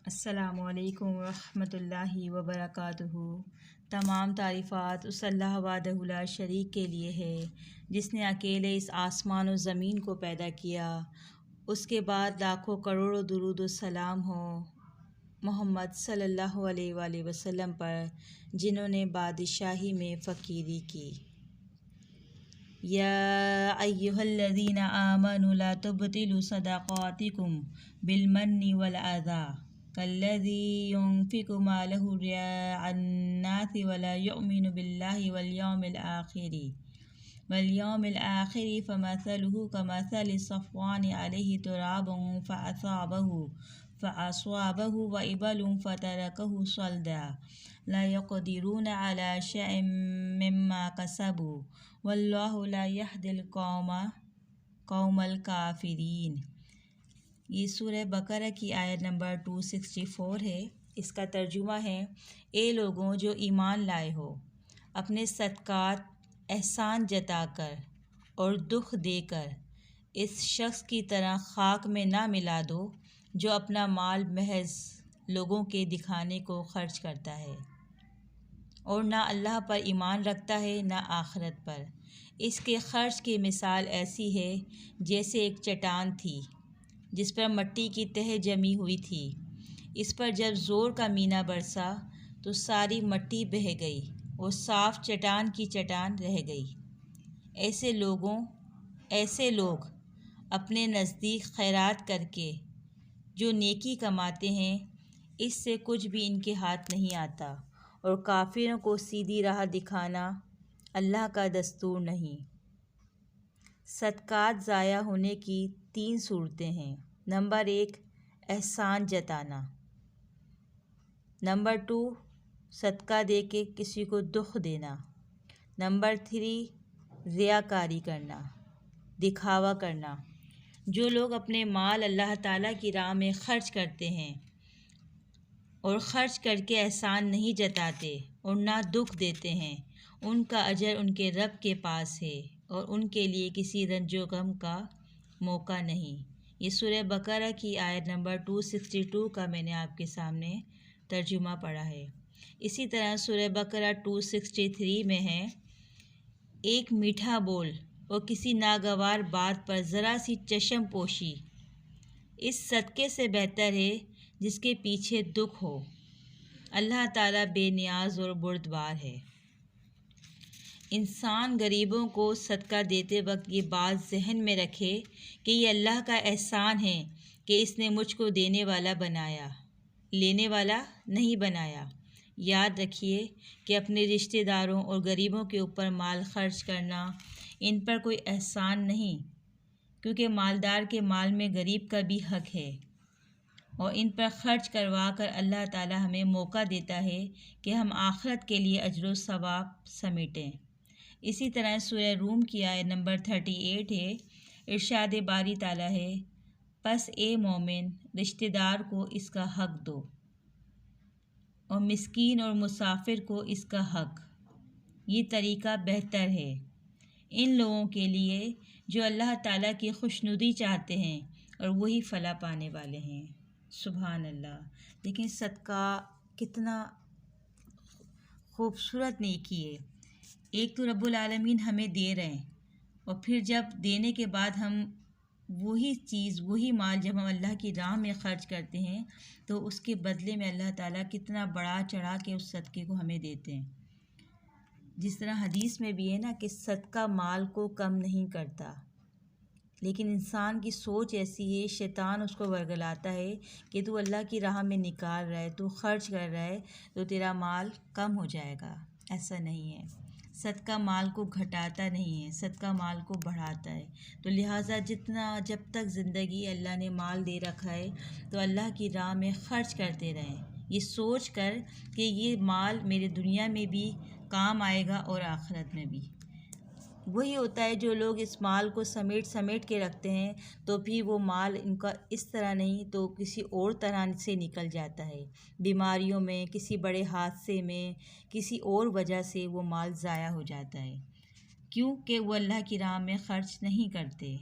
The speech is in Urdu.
السلام علیکم ورحمۃ اللہ وبرکاتہ۔ تمام تعریفات اس اللہ وحدہ لا شریک کے لیے ہے جس نے اکیلے اس آسمان و زمین کو پیدا کیا۔ اس کے بعد لاکھوں کروڑوں درود و سلام ہو محمد صلی اللہ علیہ وآلہ وسلم پر، جنہوں نے بادشاہی میں فقیری کی۔ یا ایھا الذین آمنوا لا تبطلوا صدقاتکم بالمن والأذى كالذي ينفق ماله رئاء الناس ولا يؤمن بالله واليوم الآخر فمثله كمثل صفوان عليه تراب فأصابه وابل فتركه صلدا لا يقدرون على شيء مما كسبوا والله لا يهدي القوم الكافرين۔ یہ سورہ بقرہ کی آیت نمبر 264 ہے۔ اس کا ترجمہ ہے: اے لوگوں جو ایمان لائے ہو، اپنے صدقات احسان جتا کر اور دکھ دے کر اس شخص کی طرح خاک میں نہ ملا دو جو اپنا مال محض لوگوں کے دکھانے کو خرچ کرتا ہے اور نہ اللہ پر ایمان رکھتا ہے نہ آخرت پر۔ اس کے خرچ کی مثال ایسی ہے جیسے ایک چٹان تھی جس پر مٹی کی تہ جمی ہوئی تھی۔ اس پر جب زور کا مینا برسا تو ساری مٹی بہہ گئی اور صاف چٹان کی چٹان رہ گئی۔ ایسے لوگ اپنے نزدیک خیرات کر کے جو نیکی کماتے ہیں، اس سے کچھ بھی ان کے ہاتھ نہیں آتا، اور کافروں کو سیدھی راہ دکھانا اللہ کا دستور نہیں۔ صدقات ضائع ہونے کی 3 صورتیں ہیں۔ نمبر 1، احسان جتانا۔ نمبر 2، صدقہ دے کے کسی کو دکھ دینا۔ نمبر 3، ریاکاری کرنا، دکھاوا کرنا۔ جو لوگ اپنے مال اللہ تعالیٰ کی راہ میں خرچ کرتے ہیں اور خرچ کر کے احسان نہیں جتاتے اور نہ دکھ دیتے ہیں، ان کا اجر ان کے رب کے پاس ہے اور ان کے لیے کسی رنج و غم کا موقع نہیں۔ یہ سورہ بقرہ کی آیت نمبر 262 کا میں نے آپ کے سامنے ترجمہ پڑھا ہے۔ اسی طرح سورہ بقرہ 263 میں ہے: ایک میٹھا بول اور کسی ناگوار بات پر ذرا سی چشم پوشی اس صدقے سے بہتر ہے جس کے پیچھے دکھ ہو۔ اللہ تعالیٰ بے نیاز اور بردبار ہے۔ انسان غریبوں کو صدقہ دیتے وقت یہ بات ذہن میں رکھے کہ یہ اللہ کا احسان ہے کہ اس نے مجھ کو دینے والا بنایا، لینے والا نہیں بنایا۔ یاد رکھیے کہ اپنے رشتہ داروں اور غریبوں کے اوپر مال خرچ کرنا ان پر کوئی احسان نہیں، کیونکہ مالدار کے مال میں غریب کا بھی حق ہے، اور ان پر خرچ کروا کر اللہ تعالی ہمیں موقع دیتا ہے کہ ہم آخرت کے لیے اجر و ثواب سمیٹیں۔ اسی طرح سورہ روم کی آیت نمبر 38 ہے۔ ارشاد باری تعالیٰ ہے: پس اے مومن، رشتہ دار کو اس کا حق دو اور مسکین اور مسافر کو اس کا حق۔ یہ طریقہ بہتر ہے ان لوگوں کے لیے جو اللہ تعالیٰ کی خوشنودی چاہتے ہیں، اور وہی فلاح پانے والے ہیں۔ سبحان اللہ۔ لیکن صدقہ کتنا خوبصورت نیکی ہے۔ ایک تو رب العالمین ہمیں دے رہے ہیں، اور پھر جب دینے کے بعد ہم وہی مال جب ہم اللہ کی راہ میں خرچ کرتے ہیں تو اس کے بدلے میں اللہ تعالیٰ کتنا بڑا چڑھا کے اس صدقے کو ہمیں دیتے ہیں۔ جس طرح حدیث میں بھی ہے نا کہ صدقہ مال کو کم نہیں کرتا، لیکن انسان کی سوچ ایسی ہے، شیطان اس کو ورگلاتا ہے کہ تو اللہ کی راہ میں نکال رہا ہے، تو خرچ کر رہا ہے تو تیرا مال کم ہو جائے گا۔ ایسا نہیں ہے۔ صدقہ مال کو گھٹاتا نہیں ہے، صدقہ مال کو بڑھاتا ہے۔ تو لہٰذا جب تک زندگی اللہ نے مال دے رکھا ہے تو اللہ کی راہ میں خرچ کرتے رہیں، یہ سوچ کر کہ یہ مال میرے دنیا میں بھی کام آئے گا اور آخرت میں بھی۔ وہی ہوتا ہے جو لوگ اس مال کو سمیٹ کے رکھتے ہیں تو پھر وہ مال ان کا اس طرح نہیں تو کسی اور طرح سے نکل جاتا ہے، بیماریوں میں، کسی بڑے حادثے میں، کسی اور وجہ سے وہ مال ضائع ہو جاتا ہے، کیونکہ وہ اللہ کی راہ میں خرچ نہیں کرتے۔